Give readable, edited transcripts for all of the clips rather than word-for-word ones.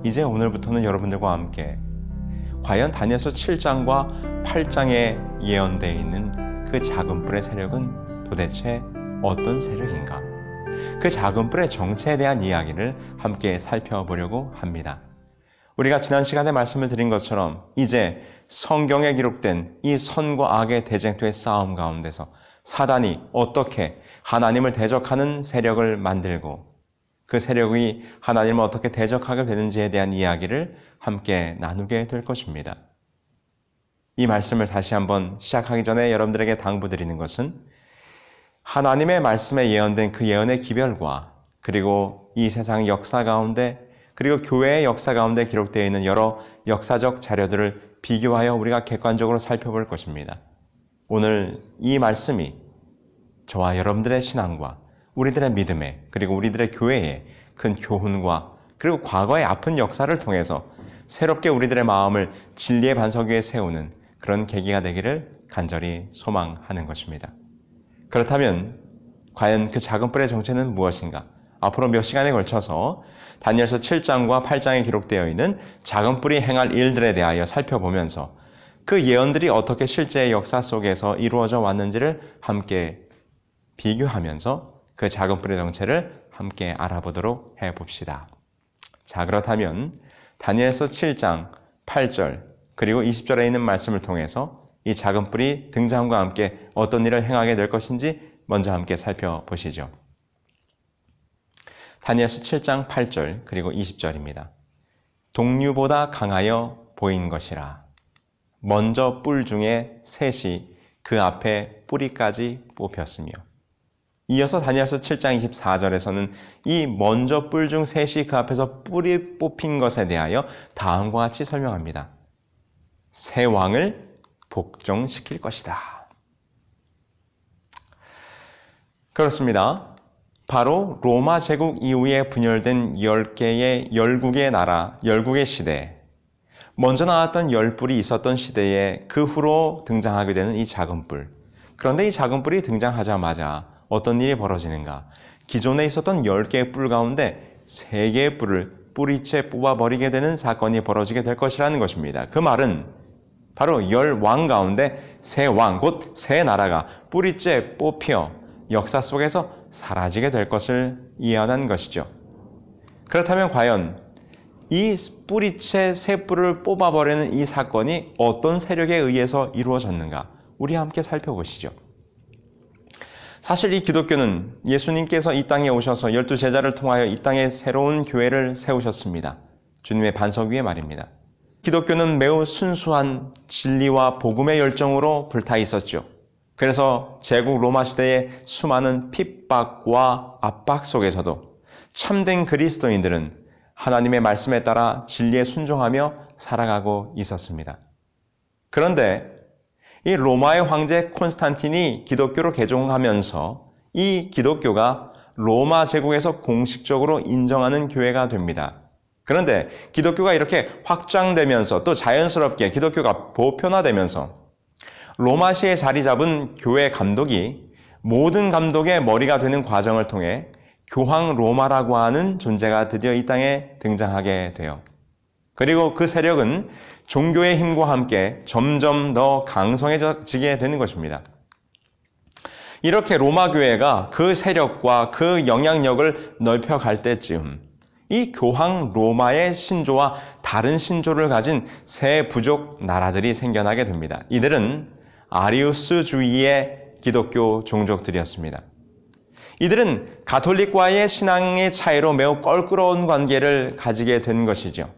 이제 오늘부터는 여러분들과 함께 과연 다니엘서 7장과 8장에 예언되어 있는 그 작은 뿔의 세력은 도대체 어떤 세력인가? 그 작은 뿔의 정체에 대한 이야기를 함께 살펴보려고 합니다. 우리가 지난 시간에 말씀을 드린 것처럼 이제 성경에 기록된 이 선과 악의 대쟁투의 싸움 가운데서 사단이 어떻게 하나님을 대적하는 세력을 만들고 그 세력이 하나님을 어떻게 대적하게 되는지에 대한 이야기를 함께 나누게 될 것입니다. 이 말씀을 다시 한번 시작하기 전에 여러분들에게 당부드리는 것은 하나님의 말씀에 예언된 그 예언의 기별과 그리고 이 세상 역사 가운데 그리고 교회의 역사 가운데 기록되어 있는 여러 역사적 자료들을 비교하여 우리가 객관적으로 살펴볼 것입니다. 오늘 이 말씀이 저와 여러분들의 신앙과 우리들의 믿음에 그리고 우리들의 교회에 큰 교훈과 그리고 과거의 아픈 역사를 통해서 새롭게 우리들의 마음을 진리의 반석 위에 세우는 그런 계기가 되기를 간절히 소망하는 것입니다. 그렇다면 과연 그 작은 뿔의 정체는 무엇인가? 앞으로 몇 시간에 걸쳐서 다니엘서 7장과 8장에 기록되어 있는 작은 뿔이 행할 일들에 대하여 살펴보면서 그 예언들이 어떻게 실제의 역사 속에서 이루어져 왔는지를 함께 비교하면서 그 작은 뿔의 정체를 함께 알아보도록 해봅시다. 자, 그렇다면 다니엘서 7장 8절 그리고 20절에 있는 말씀을 통해서 이 작은 뿔이 등장함과 함께 어떤 일을 행하게 될 것인지 먼저 함께 살펴보시죠. 다니엘서 7장 8절 그리고 20절입니다. 동류보다 강하여 보인 것이라. 먼저 뿔 중에 셋이 그 앞에 뿌리까지 뽑혔으며. 이어서 다니엘서 7장 24절에서는 이 먼저 뿔 중 셋이 그 앞에서 뿔이 뽑힌 것에 대하여 다음과 같이 설명합니다. 새 왕을 복종시킬 것이다. 그렇습니다. 바로 로마 제국 이후에 분열된 10개의 열국의 나라, 열국의 시대, 먼저 나왔던 10뿔이 있었던 시대에 그 후로 등장하게 되는 이 작은 뿔. 그런데 이 작은 뿔이 등장하자마자 어떤 일이 벌어지는가? 기존에 있었던 10개의 뿔 가운데 3개의 뿔을 뿌리채 뽑아버리게 되는 사건이 벌어지게 될 것이라는 것입니다. 그 말은 바로 10왕 가운데 새 왕, 곧 새 나라가 뿌리째 뽑혀 역사 속에서 사라지게 될 것을 이해하는 것이죠. 그렇다면 과연 이 뿌리채 새 뿔을 뽑아버리는 이 사건이 어떤 세력에 의해서 이루어졌는가? 우리 함께 살펴보시죠. 사실 이 기독교는 예수님께서 이 땅에 오셔서 12제자를 통하여 이 땅에 새로운 교회를 세우셨습니다. 주님의 반석 위에 말입니다. 기독교는 매우 순수한 진리와 복음의 열정으로 불타 있었죠. 그래서 제국 로마 시대의 수많은 핍박과 압박 속에서도 참된 그리스도인들은 하나님의 말씀에 따라 진리에 순종하며 살아가고 있었습니다. 그런데 이 로마의 황제 콘스탄틴이 기독교로 개종하면서 이 기독교가 로마 제국에서 공식적으로 인정하는 교회가 됩니다. 그런데 기독교가 이렇게 확장되면서 또 자연스럽게 기독교가 보편화되면서 로마시에 자리 잡은 교회 감독이 모든 감독의 머리가 되는 과정을 통해 교황 로마라고 하는 존재가 드디어 이 땅에 등장하게 돼요. 그리고 그 세력은 종교의 힘과 함께 점점 더 강성해지게 되는 것입니다. 이렇게 로마 교회가 그 세력과 그 영향력을 넓혀갈 때쯤 이 교황 로마의 신조와 다른 신조를 가진 새 부족 나라들이 생겨나게 됩니다. 이들은 아리우스주의의 기독교 종족들이었습니다. 이들은 가톨릭과의 신앙의 차이로 매우 껄끄러운 관계를 가지게 된 것이죠.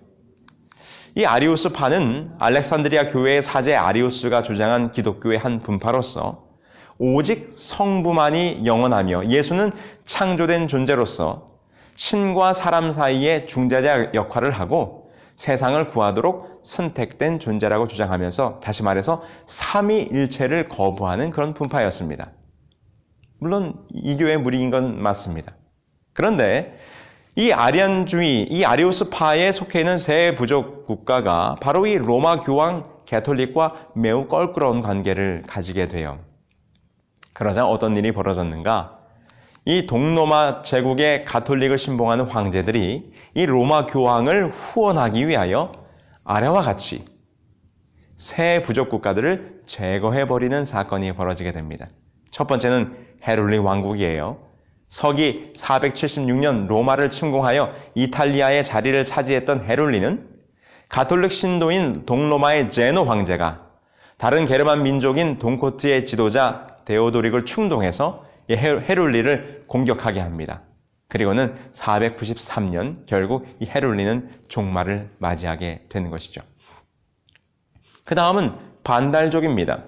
이 아리우스파는 알렉산드리아 교회의 사제 아리우스가 주장한 기독교의 한 분파로서 오직 성부만이 영원하며 예수는 창조된 존재로서 신과 사람 사이의 중재자 역할을 하고 세상을 구하도록 선택된 존재라고 주장하면서 다시 말해서 삼위일체를 거부하는 그런 분파였습니다. 물론 이 교회의 무리인 건 맞습니다. 그런데 이 아리안주의, 이 아리우스파에 속해 있는 새 부족 국가가 바로 이 로마 교황 가톨릭과 매우 껄끄러운 관계를 가지게 돼요. 그러자 어떤 일이 벌어졌는가? 이 동로마 제국의 가톨릭을 신봉하는 황제들이 이 로마 교황을 후원하기 위하여 아래와 같이 새 부족 국가들을 제거해버리는 사건이 벌어지게 됩니다. 첫 번째는 헤룰리 왕국이에요. 서기 476년 로마를 침공하여 이탈리아의 자리를 차지했던 헤룰리는 가톨릭 신도인 동로마의 제노 황제가 다른 게르만 민족인 동고트의 지도자 데오도릭을 충동해서 헤룰리를 공격하게 합니다. 그리고는 493년 결국 이 헤룰리는 종말을 맞이하게 되는 것이죠. 그 다음은 반달족입니다.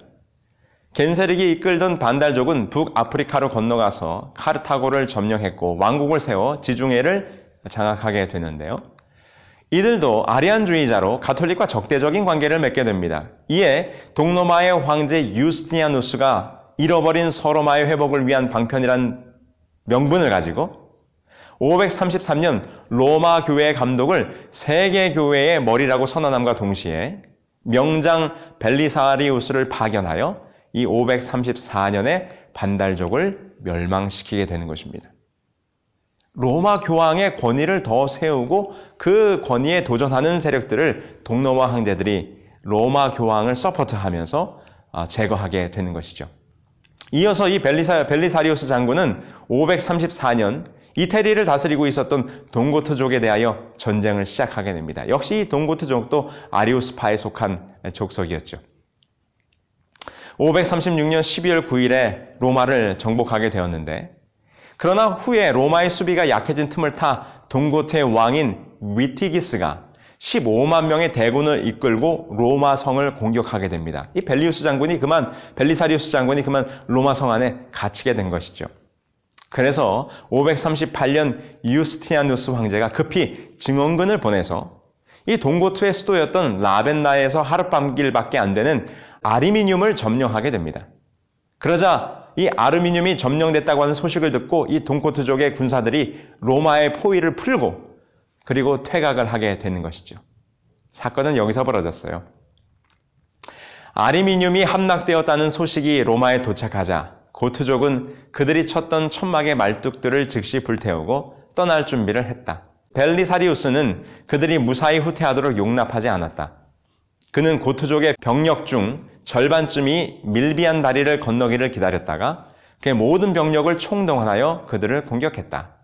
겐세릭이 이끌던 반달족은 북아프리카로 건너가서 카르타고를 점령했고 왕국을 세워 지중해를 장악하게 되는데요. 이들도 아리안주의자로 가톨릭과 적대적인 관계를 맺게 됩니다. 이에 동로마의 황제 유스티니아누스가 잃어버린 서로마의 회복을 위한 방편이란 명분을 가지고 533년 로마 교회의 감독을 세계 교회의 머리라고 선언함과 동시에 명장 벨리사리우스를 파견하여 이 534년에 반달족을 멸망시키게 되는 것입니다. 로마 교황의 권위를 더 세우고 그 권위에 도전하는 세력들을 동로마 황제들이 로마 교황을 서포트하면서 제거하게 되는 것이죠. 이어서 이 벨리사리우스 장군은 534년 이태리를 다스리고 있었던 동고트족에 대하여 전쟁을 시작하게 됩니다. 역시 이 동고트족도 아리우스파에 속한 족속이었죠. 536년 12월 9일에 로마를 정복하게 되었는데 그러나 후에 로마의 수비가 약해진 틈을 타 동고트의 왕인 위티기스가 15만 명의 대군을 이끌고 로마 성을 공격하게 됩니다. 이 벨리사리우스 장군이 그만 로마 성 안에 갇히게 된 것이죠. 그래서 538년 유스티니아누스 황제가 급히 증원군을 보내서 이 동고트의 수도였던 라벤나에서 하룻밤길밖에 안 되는 아르미늄을 점령하게 됩니다. 그러자 이 아르미늄이 점령됐다고 하는 소식을 듣고 이 동고트족의 군사들이 로마의 포위를 풀고 그리고 퇴각을 하게 되는 것이죠. 사건은 여기서 벌어졌어요. 아르미늄이 함락되었다는 소식이 로마에 도착하자 고트족은 그들이 쳤던 천막의 말뚝들을 즉시 불태우고 떠날 준비를 했다. 벨리사리우스는 그들이 무사히 후퇴하도록 용납하지 않았다. 그는 고트족의 병력 중 절반쯤이 밀비안 다리를 건너기를 기다렸다가 그의 모든 병력을 총동원하여 그들을 공격했다.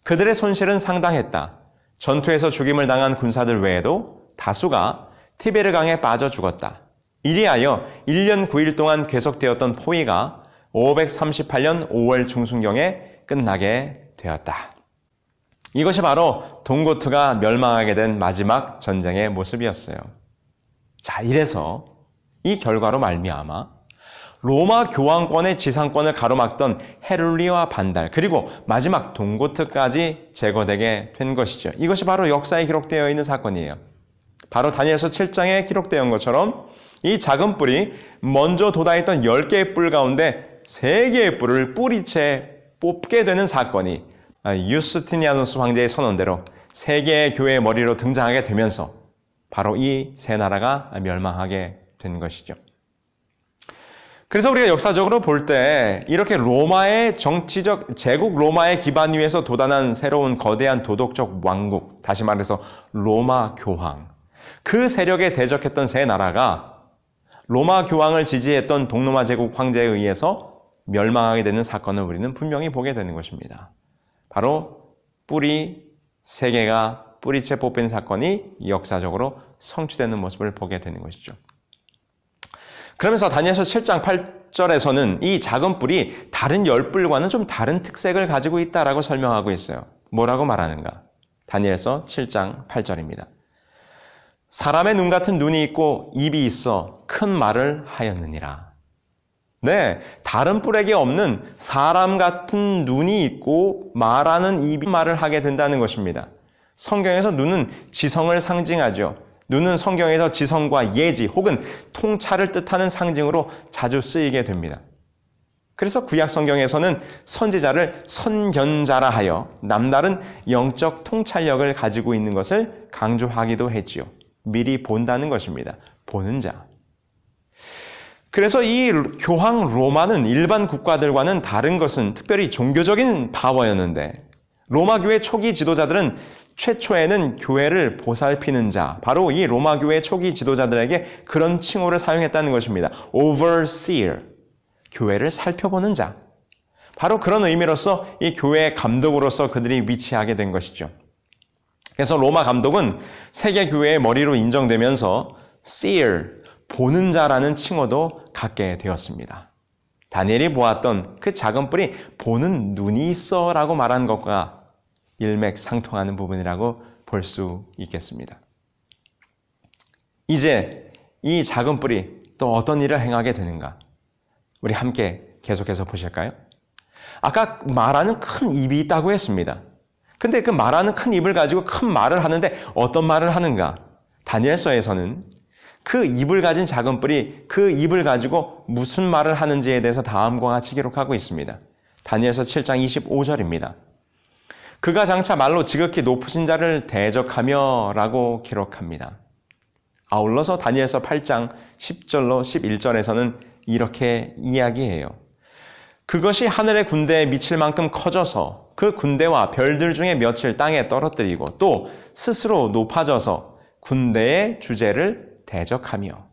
그들의 손실은 상당했다. 전투에서 죽임을 당한 군사들 외에도 다수가 티베르강에 빠져 죽었다. 이리하여 1년 9일 동안 계속되었던 포위가 538년 5월 중순경에 끝나게 되었다. 이것이 바로 동고트가 멸망하게 된 마지막 전쟁의 모습이었어요. 자, 이래서 이 결과로 말미암아 로마 교황권의 지상권을 가로막던 헤룰리와 반달 그리고 마지막 동고트까지 제거되게 된 것이죠. 이것이 바로 역사에 기록되어 있는 사건이에요. 바로 다니엘서 7장에 기록되어 있는 것처럼 이 작은 뿔이 먼저 돋아있던 10개의 뿔 가운데 3개의 뿔을 뿌리채 뽑게 되는 사건이 유스티니아누스 황제의 선언대로 3개의 교회의 머리로 등장하게 되면서 바로 이 세 나라가 멸망하게 된 것이죠. 그래서 우리가 역사적으로 볼 때 이렇게 로마의 정치적 제국 로마의 기반 위에서 돋아난 새로운 거대한 도덕적 왕국, 다시 말해서 로마 교황, 그 세력에 대적했던 세 나라가 로마 교황을 지지했던 동로마 제국 황제에 의해서 멸망하게 되는 사건을 우리는 분명히 보게 되는 것입니다. 바로 뿔이 3개가 뿌리채 뽑힌 사건이 역사적으로 성취되는 모습을 보게 되는 것이죠. 그러면서 다니엘서 7장 8절에서는 이 작은 뿔이 다른 10뿔과는 좀 다른 특색을 가지고 있다라고 설명하고 있어요. 뭐라고 말하는가? 다니엘서 7장 8절입니다. 사람의 눈 같은 눈이 있고 입이 있어 큰 말을 하였느니라. 네, 다른 뿔에게 없는 사람 같은 눈이 있고 말하는 입이 말을 하게 된다는 것입니다. 성경에서 눈은 지성을 상징하죠. 눈은 성경에서 지성과 예지 혹은 통찰을 뜻하는 상징으로 자주 쓰이게 됩니다. 그래서 구약 성경에서는 선지자를 선견자라 하여 남다른 영적 통찰력을 가지고 있는 것을 강조하기도 했지요. 미리 본다는 것입니다. 보는 자. 그래서 이 교황 로마는 일반 국가들과는 다른 것은 특별히 종교적인 파워였는데 로마 교회 초기 지도자들은 최초에는 교회를 보살피는 자, 바로 이 로마 교회 초기 지도자들에게 그런 칭호를 사용했다는 것입니다. overseer, 교회를 살펴보는 자. 바로 그런 의미로서 이 교회의 감독으로서 그들이 위치하게 된 것이죠. 그래서 로마 감독은 세계 교회의 머리로 인정되면서 seer, 보는 자라는 칭호도 갖게 되었습니다. 다니엘이 보았던 그 작은 뿔이 보는 눈이 있어 라고 말한 것과 일맥상통하는 부분이라고 볼 수 있겠습니다. 이제 이 작은 뿔이 또 어떤 일을 행하게 되는가? 우리 함께 계속해서 보실까요? 아까 말하는 큰 입이 있다고 했습니다. 근데 그 말하는 큰 입을 가지고 큰 말을 하는데 어떤 말을 하는가? 다니엘서에서는 그 입을 가진 작은 뿔이 그 입을 가지고 무슨 말을 하는지에 대해서 다음과 같이 기록하고 있습니다. 다니엘서 7장 25절입니다. 그가 장차 말로 지극히 높으신 자를 대적하며 라고 기록합니다. 아울러서 다니엘서 8장 10절로 11절에서는 이렇게 이야기해요. 그것이 하늘의 군대에 미칠 만큼 커져서 그 군대와 별들 중에 몇을 땅에 떨어뜨리고 또 스스로 높아져서 군대의 주제를 대적하며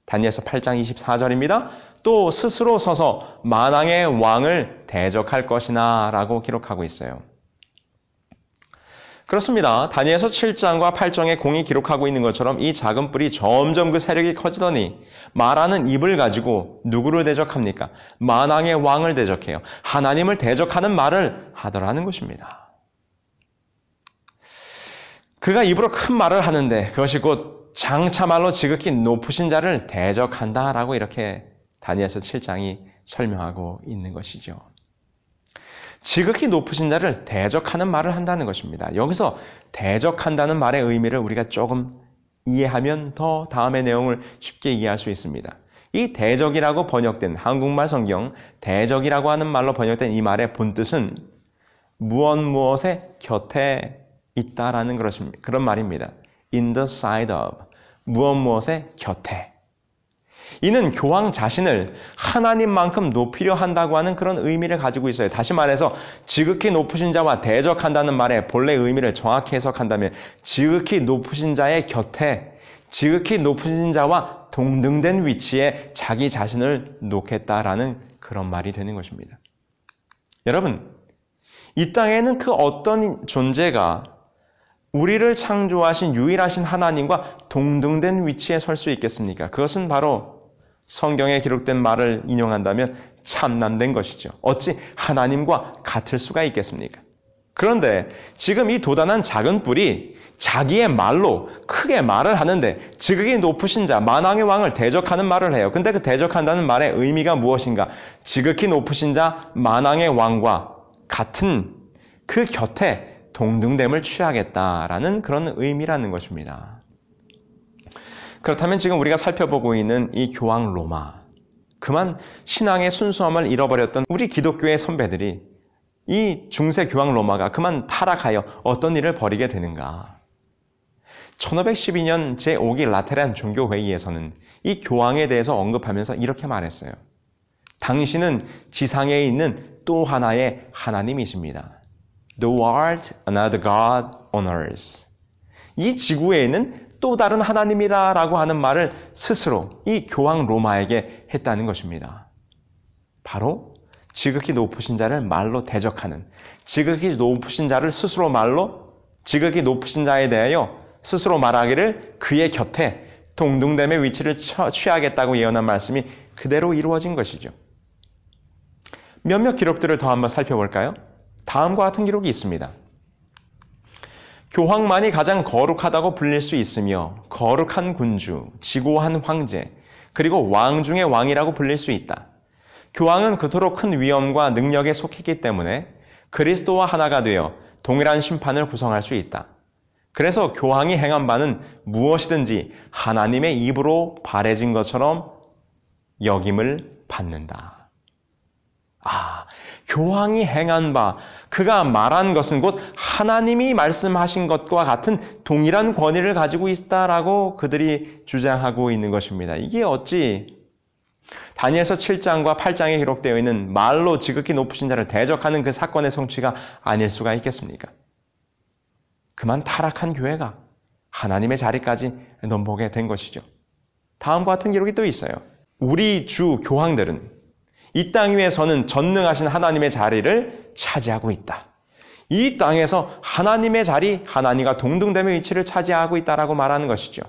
다니엘서 8장 24절입니다. 또 스스로 서서 만왕의 왕을 대적할 것이나 라고 기록하고 있어요. 그렇습니다. 다니엘서 7장과 8장에 공이 기록하고 있는 것처럼 이 작은 뿔이 점점 그 세력이 커지더니 말하는 입을 가지고 누구를 대적합니까? 만왕의 왕을 대적해요. 하나님을 대적하는 말을 하더라는 것입니다. 그가 입으로 큰 말을 하는데 그것이 곧 장차 말로 지극히 높으신 자를 대적한다라고 이렇게 다니엘서 7장이 설명하고 있는 것이죠. 지극히 높으신 자를 대적하는 말을 한다는 것입니다. 여기서 대적한다는 말의 의미를 우리가 조금 이해하면 더 다음의 내용을 쉽게 이해할 수 있습니다. 이 대적이라고 번역된 한국말 성경 대적이라고 하는 말로 번역된 이 말의 본뜻은 무엇의 곁에 있다라는 그런 말입니다. In the side of, 무엇의 곁에. 이는 교황 자신을 하나님만큼 높이려 한다고 하는 그런 의미를 가지고 있어요. 다시 말해서 지극히 높으신 자와 대적한다는 말의 본래 의미를 정확히 해석한다면 지극히 높으신 자의 곁에, 지극히 높으신 자와 동등된 위치에 자기 자신을 놓겠다라는 그런 말이 되는 것입니다. 여러분, 이 땅에는 그 어떤 존재가 우리를 창조하신 유일하신 하나님과 동등된 위치에 설 수 있겠습니까? 그것은 바로 성경에 기록된 말을 인용한다면 참남된 것이죠. 어찌 하나님과 같을 수가 있겠습니까? 그런데 지금 이 도단한 작은 뿔이 자기의 말로 크게 말을 하는데 지극히 높으신 자, 만왕의 왕을 대적하는 말을 해요. 근데 그 대적한다는 말의 의미가 무엇인가? 지극히 높으신 자, 만왕의 왕과 같은 그 곁에 동등됨을 취하겠다라는 그런 의미라는 것입니다. 그렇다면 지금 우리가 살펴보고 있는 이 교황 로마, 그만 신앙의 순수함을 잃어버렸던 우리 기독교의 선배들이 이 중세 교황 로마가 그만 타락하여 어떤 일을 벌이게 되는가? 1512년 제5기 라테란 종교회의에서는 이 교황에 대해서 언급하면서 이렇게 말했어요. 당신은 지상에 있는 또 하나의 하나님이십니다. Thou art another God on earth. 이 지구에 있는 또 다른 하나님이다 라고 하는 말을 스스로 이 교황 로마에게 했다는 것입니다. 바로 지극히 높으신 자를 말로 대적하는, 지극히 높으신 자를 스스로 말로, 지극히 높으신 자에 대하여 스스로 말하기를 그의 곁에 동등됨의 위치를 취하겠다고 예언한 말씀이 그대로 이루어진 것이죠. 몇몇 기록들을 더 한번 살펴볼까요? 다음과 같은 기록이 있습니다. 교황만이 가장 거룩하다고 불릴 수 있으며 거룩한 군주, 지고한 황제, 그리고 왕 중의 왕이라고 불릴 수 있다. 교황은 그토록 큰 위엄과 능력에 속했기 때문에 그리스도와 하나가 되어 동일한 심판을 구성할 수 있다. 그래서 교황이 행한 바는 무엇이든지 하나님의 입으로 발해진 것처럼 여김을 받는다. 교황이 행한 바, 그가 말한 것은 곧 하나님이 말씀하신 것과 같은 동일한 권위를 가지고 있다라고 그들이 주장하고 있는 것입니다. 이게 어찌 다니엘서 7장과 8장에 기록되어 있는 말로 지극히 높으신 자를 대적하는 그 사건의 성취가 아닐 수가 있겠습니까? 그만 타락한 교회가 하나님의 자리까지 넘보게 된 것이죠. 다음과 같은 기록이 또 있어요. 우리 주 교황들은 이 땅 위에서는 전능하신 하나님의 자리를 차지하고 있다. 이 땅에서 하나님의 자리, 하나님과 동등됨의 위치를 차지하고 있다라고 말하는 것이죠.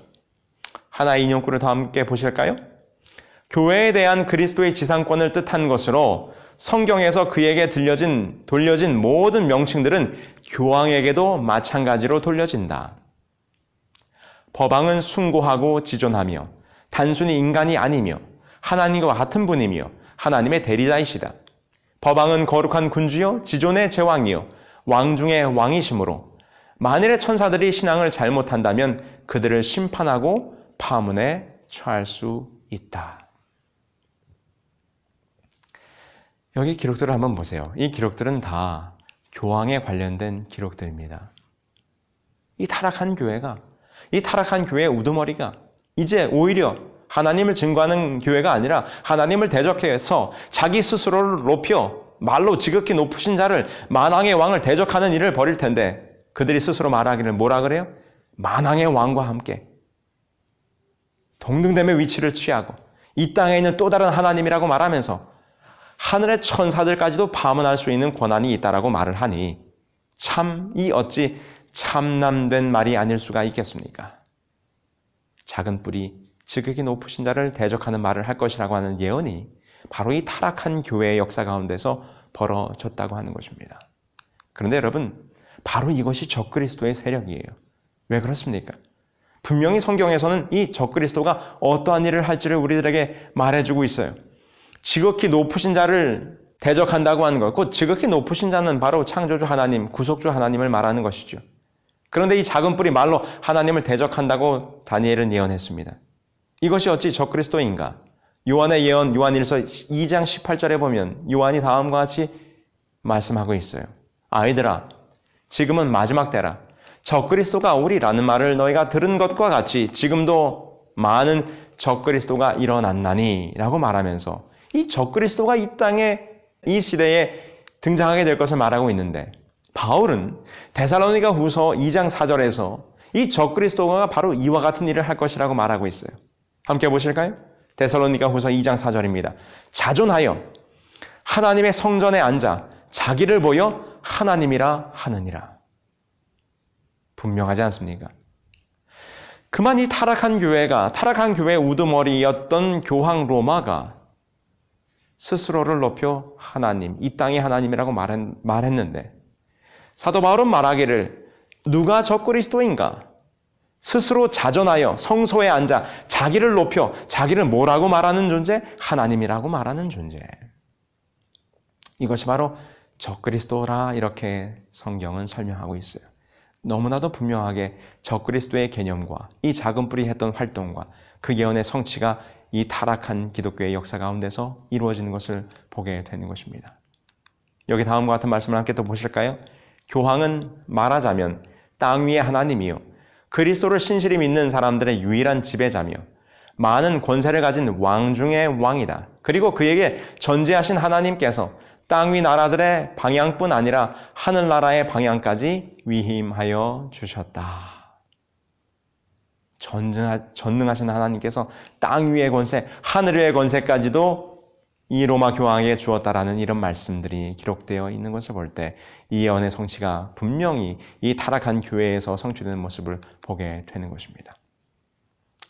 하나의 인용구를 더 함께 보실까요? 교회에 대한 그리스도의 지상권을 뜻한 것으로 성경에서 그에게 돌려진 모든 명칭들은 교황에게도 마찬가지로 돌려진다. 법왕은 숭고하고 지존하며 단순히 인간이 아니며 하나님과 같은 분이며 하나님의 대리자이시다. 법왕은 거룩한 군주요 지존의 제왕이요 왕 중의 왕이시므로 만일의 천사들이 신앙을 잘못한다면 그들을 심판하고 파문에 처할 수 있다. 여기 기록들을 한번 보세요. 이 기록들은 다 교황에 관련된 기록들입니다. 이 타락한 교회의 우두머리가 이제 오히려 하나님을 증거하는 교회가 아니라 하나님을 대적해서 자기 스스로를 높여 말로 지극히 높으신 자를 만왕의 왕을 대적하는 일을 벌일 텐데 그들이 스스로 말하기를 뭐라 그래요? 만왕의 왕과 함께 동등됨의 위치를 취하고 이 땅에 있는 또 다른 하나님이라고 말하면서 하늘의 천사들까지도 파문할 수 있는 권한이 있다라고 말을 하니 참 이 어찌 참남된 말이 아닐 수가 있겠습니까? 작은 뿔이 지극히 높으신 자를 대적하는 말을 할 것이라고 하는 예언이 바로 이 타락한 교회의 역사 가운데서 벌어졌다고 하는 것입니다. 그런데 여러분, 바로 이것이 적그리스도의 세력이에요. 왜 그렇습니까? 분명히 성경에서는 이 적그리스도가 어떠한 일을 할지를 우리들에게 말해주고 있어요. 지극히 높으신 자를 대적한다고 하는 것, 곧 지극히 높으신 자는 바로 창조주 하나님, 구속주 하나님을 말하는 것이죠. 그런데 이 작은 뿔이 말로 하나님을 대적한다고 다니엘은 예언했습니다. 이것이 어찌 적그리스도인가? 요한의 예언, 요한일서 2장 18절에 보면 요한이 다음과 같이 말씀하고 있어요. 아이들아, 지금은 마지막 때라. 적그리스도가 오리라는 말을 너희가 들은 것과 같이 지금도 많은 적그리스도가 일어났나니 라고 말하면서 이 적그리스도가 이 땅에 이 시대에 등장하게 될 것을 말하고 있는데 바울은 데살로니가 후서 2장 4절에서 이 적그리스도가 바로 이와 같은 일을 할 것이라고 말하고 있어요. 함께 보실까요? 데살로니가 후서 2장 4절입니다. 자존하여 하나님의 성전에 앉아 자기를 보여 하나님이라 하느니라. 분명하지 않습니까? 그만 이 타락한 교회의 우두머리였던 교황 로마가 스스로를 높여 하나님, 이 땅의 하나님이라고 말했는데 사도 바울은 말하기를 누가 적그리스도인가? 스스로 자존하여 성소에 앉아 자기를 높여 자기를 뭐라고 말하는 존재? 하나님이라고 말하는 존재. 이것이 바로 적그리스도라 이렇게 성경은 설명하고 있어요. 너무나도 분명하게 적그리스도의 개념과 이 작은 뿔이 했던 활동과 그 예언의 성취가 이 타락한 기독교의 역사 가운데서 이루어지는 것을 보게 되는 것입니다. 여기 다음과 같은 말씀을 함께 또 보실까요? 교황은 말하자면 땅 위의 하나님이요 그리스도를 신실히 믿는 사람들의 유일한 지배자며 많은 권세를 가진 왕 중의 왕이다. 그리고 그에게 전제하신 하나님께서 땅 위 나라들의 방향뿐 아니라 하늘나라의 방향까지 위임하여 주셨다. 전능하신 하나님께서 땅 위의 권세, 하늘 위의 권세까지도 이 로마 교황에게 주었다라는 이런 말씀들이 기록되어 있는 것을 볼 때 이 예언의 성취가 분명히 이 타락한 교회에서 성취되는 모습을 보게 되는 것입니다.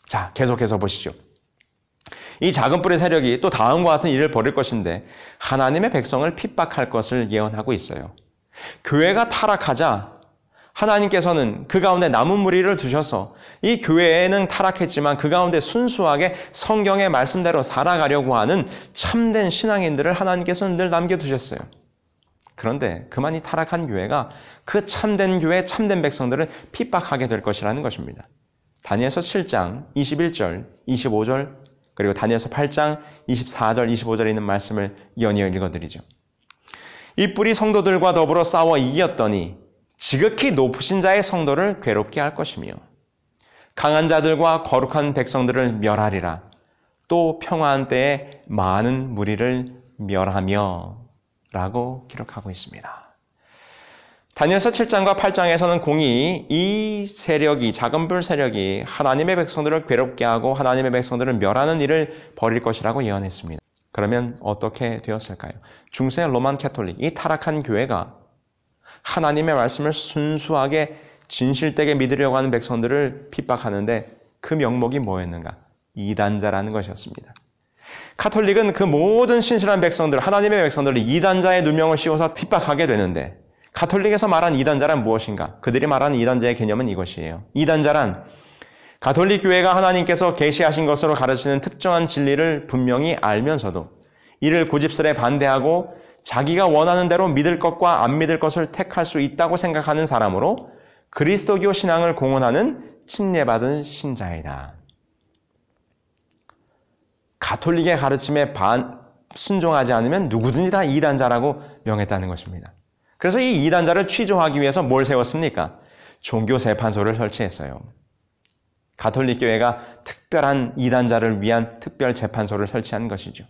자, 계속해서 보시죠. 이 작은 뿔의 세력이 또 다음과 같은 일을 벌일 것인데 하나님의 백성을 핍박할 것을 예언하고 있어요. 교회가 타락하자 하나님께서는 그 가운데 남은 무리를 두셔서 이 교회에는 타락했지만 그 가운데 순수하게 성경의 말씀대로 살아가려고 하는 참된 신앙인들을 하나님께서는 늘 남겨두셨어요. 그런데 그만 이 타락한 교회가 그 참된 교회, 참된 백성들을 핍박하게 될 것이라는 것입니다. 다니엘서 7장 21절, 25절, 그리고 다니엘서 8장 24절, 25절에 있는 말씀을 연이어 읽어드리죠. 이 뿔이 성도들과 더불어 싸워 이겼더니 지극히 높으신 자의 성도를 괴롭게 할 것이며 강한 자들과 거룩한 백성들을 멸하리라. 또 평화한 때에 많은 무리를 멸하며 라고 기록하고 있습니다. 다니엘서 7장과 8장에서는 공이 이 세력이, 작은 불 세력이 하나님의 백성들을 괴롭게 하고 하나님의 백성들을 멸하는 일을 벌일 것이라고 예언했습니다. 그러면 어떻게 되었을까요? 중세 로만 캐톨릭, 이 타락한 교회가 하나님의 말씀을 순수하게 진실되게 믿으려고 하는 백성들을 핍박하는데 그 명목이 뭐였는가? 이단자라는 것이었습니다. 카톨릭은 그 모든 신실한 백성들, 하나님의 백성들을 이단자의 누명을 씌워서 핍박하게 되는데 가톨릭에서 말한 이단자란 무엇인가? 그들이 말하는 이단자의 개념은 이것이에요. 이단자란 가톨릭 교회가 하나님께서 계시하신 것으로 가르치는 특정한 진리를 분명히 알면서도 이를 고집스레 반대하고 자기가 원하는 대로 믿을 것과 안 믿을 것을 택할 수 있다고 생각하는 사람으로 그리스도교 신앙을 공언하는 침례받은 신자이다. 가톨릭의 가르침에 순종하지 않으면 누구든지 다 이단자라고 명했다는 것입니다. 그래서 이 이단자를 취조하기 위해서 뭘 세웠습니까? 종교재판소를 설치했어요. 가톨릭 교회가 특별한 이단자를 위한 특별 재판소를 설치한 것이죠.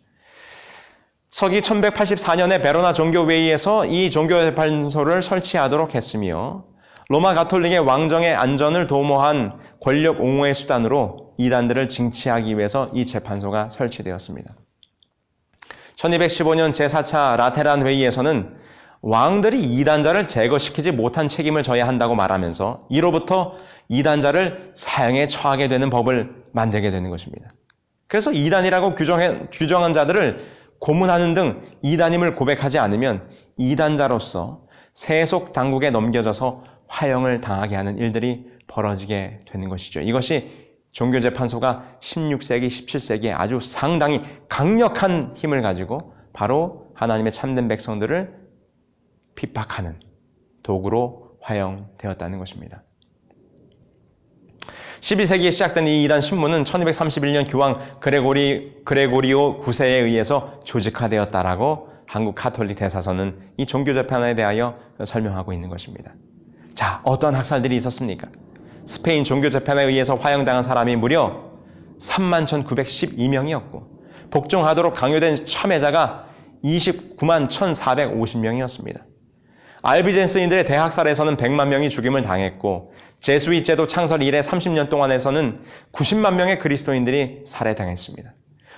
서기 1184년에 베로나 종교회의에서 이 종교재판소를 설치하도록 했으며 로마 가톨릭의 왕정의 안전을 도모한 권력 옹호의 수단으로 이단들을 징치하기 위해서 이 재판소가 설치되었습니다. 1215년 제4차 라테란 회의에서는 왕들이 이단자를 제거시키지 못한 책임을 져야 한다고 말하면서 이로부터 이단자를 사형에 처하게 되는 법을 만들게 되는 것입니다. 그래서 이단이라고 규정한 자들을 고문하는 등 이단임을 고백하지 않으면 이단자로서 세속 당국에 넘겨져서 화형을 당하게 하는 일들이 벌어지게 되는 것이죠. 이것이 종교재판소가 16세기, 17세기에 아주 상당히 강력한 힘을 가지고 바로 하나님의 참된 백성들을 핍박하는 도구로 활용되었다는 것입니다. 12세기에 시작된 이 이단 신문은 1231년 교황 그레고리오 9세에 의해서 조직화되었다라고 한국 가톨릭 대사서는 이 종교재판에 대하여 설명하고 있는 것입니다. 자, 어떤 학살들이 있었습니까? 스페인 종교재판에 의해서 화형당한 사람이 무려 31,912명이었고 복종하도록 강요된 참여자가 29만 1,450명이었습니다. 알비젠스인들의 대학살에서는 100만 명이 죽임을 당했고 제수잇 제도 창설 이래 30년 동안에서는 90만 명의 그리스도인들이 살해당했습니다.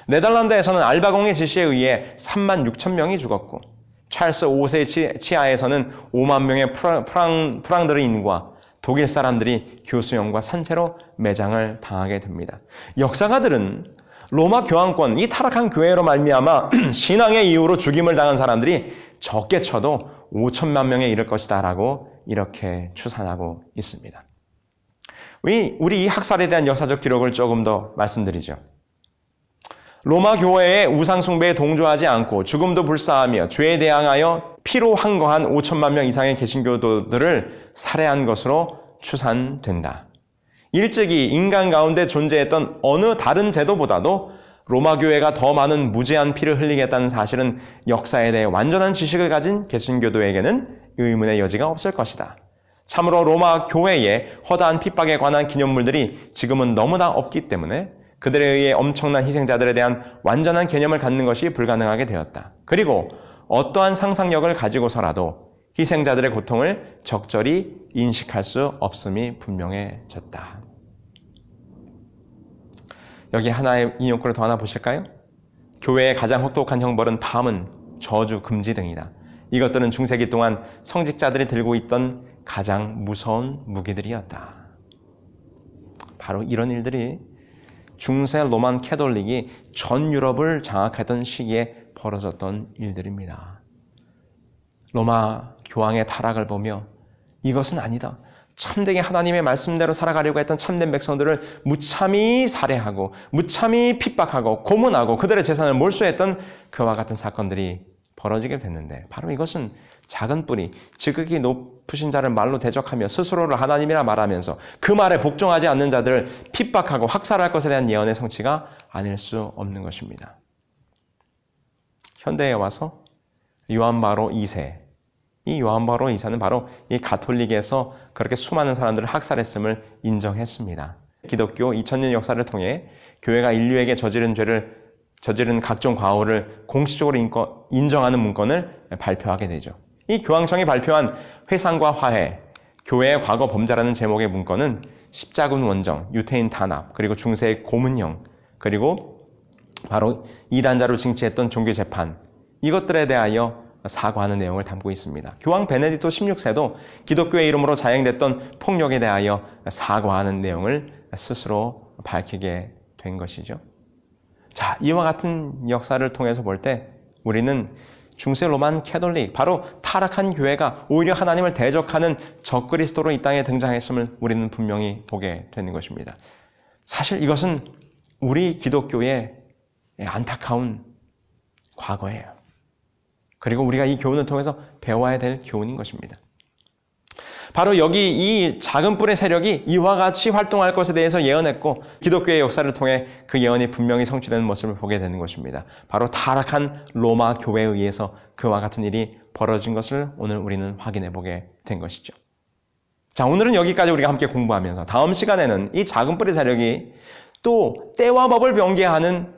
네덜란드에서는 알바공의 지시에 의해 3만 6천 명이 죽었고 찰스 5세 치하에서는 5만 명의 프랑드르인과 독일 사람들이 교수형과 산채로 매장을 당하게 됩니다. 역사가들은 로마 교황권, 이 타락한 교회로 말미암아 신앙의 이유로 죽임을 당한 사람들이 적게 쳐도 5천만 명에 이를 것이다 라고 이렇게 추산하고 있습니다. 우리 이 학살에 대한 역사적 기록을 조금 더 말씀드리죠. 로마 교회의 우상 숭배에 동조하지 않고 죽음도 불사하며 죄에 대항하여 피로 항거한 5천만 명 이상의 개신교도들을 살해한 것으로 추산된다. 일찍이 인간 가운데 존재했던 어느 다른 제도보다도 로마 교회가 더 많은 무제한 피를 흘리겠다는 사실은 역사에 대해 완전한 지식을 가진 개신교도에게는 의문의 여지가 없을 것이다. 참으로 로마 교회의 허다한 핍박에 관한 기념물들이 지금은 너무나 없기 때문에 그들에 의해 엄청난 희생자들에 대한 완전한 개념을 갖는 것이 불가능하게 되었다. 그리고 어떠한 상상력을 가지고서라도 희생자들의 고통을 적절히 인식할 수 없음이 분명해졌다. 여기 하나의 인용글을 더 하나 보실까요? 교회의 가장 혹독한 형벌은 파문, 저주, 금지 등이다. 이것들은 중세기 동안 성직자들이 들고 있던 가장 무서운 무기들이었다. 바로 이런 일들이 중세 로만 캐톨릭이 전 유럽을 장악하던 시기에 벌어졌던 일들입니다. 로마 교황의 타락을 보며 이것은 아니다. 참되게 하나님의 말씀대로 살아가려고 했던 참된 백성들을 무참히 살해하고 무참히 핍박하고 고문하고 그들의 재산을 몰수했던 그와 같은 사건들이 벌어지게 됐는데 바로 이것은 작은 뿌리, 지극히 높으신 자를 말로 대적하며 스스로를 하나님이라 말하면서 그 말에 복종하지 않는 자들을 핍박하고 학살할 것에 대한 예언의 성취가 아닐 수 없는 것입니다. 현대에 와서 요한 바로 2세, 이 요한 바로 2세는 바로 이 가톨릭에서 그렇게 수많은 사람들을 학살했음을 인정했습니다. 기독교 2000년 역사를 통해 교회가 인류에게 저지른 각종 과오를 공식적으로 인정하는 문건을 발표하게 되죠. 이 교황청이 발표한 회상과 화해, 교회의 과거 범죄라는 제목의 문건은 십자군 원정, 유태인 탄압, 그리고 중세의 고문형, 그리고 바로 이단자로 징치했던 종교 재판, 이것들에 대하여 사과하는 내용을 담고 있습니다. 교황 베네딕토 16세도 기독교의 이름으로 자행됐던 폭력에 대하여 사과하는 내용을 스스로 밝히게 된 것이죠. 자, 이와 같은 역사를 통해서 볼 때 우리는 중세 로만 캐톨릭, 바로 타락한 교회가 오히려 하나님을 대적하는 적그리스도로 이 땅에 등장했음을 우리는 분명히 보게 되는 것입니다. 사실 이것은 우리 기독교의 안타까운 과거예요. 그리고 우리가 이 교훈을 통해서 배워야 될 교훈인 것입니다. 바로 여기 이 작은 뿔의 세력이 이와 같이 활동할 것에 대해서 예언했고 기독교의 역사를 통해 그 예언이 분명히 성취되는 모습을 보게 되는 것입니다. 바로 타락한 로마 교회에 의해서 그와 같은 일이 벌어진 것을 오늘 우리는 확인해 보게 된 것이죠. 자, 오늘은 여기까지 우리가 함께 공부하면서 다음 시간에는 이 작은 뿔의 세력이 또 때와 법을 변개하는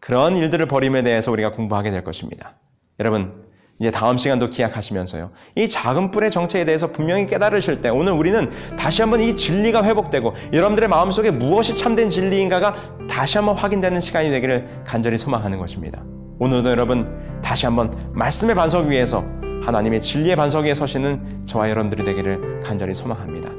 그런 일들을 벌임에 대해서 우리가 공부하게 될 것입니다. 여러분, 이제 다음 시간도 기약하시면서요. 이 작은 뿔의 정체에 대해서 분명히 깨달으실 때 오늘 우리는 다시 한번 이 진리가 회복되고 여러분들의 마음속에 무엇이 참된 진리인가가 다시 한번 확인되는 시간이 되기를 간절히 소망하는 것입니다. 오늘도 여러분 다시 한번 말씀의 반석 위에서 하나님의 진리의 반석 위에 서시는 저와 여러분들이 되기를 간절히 소망합니다.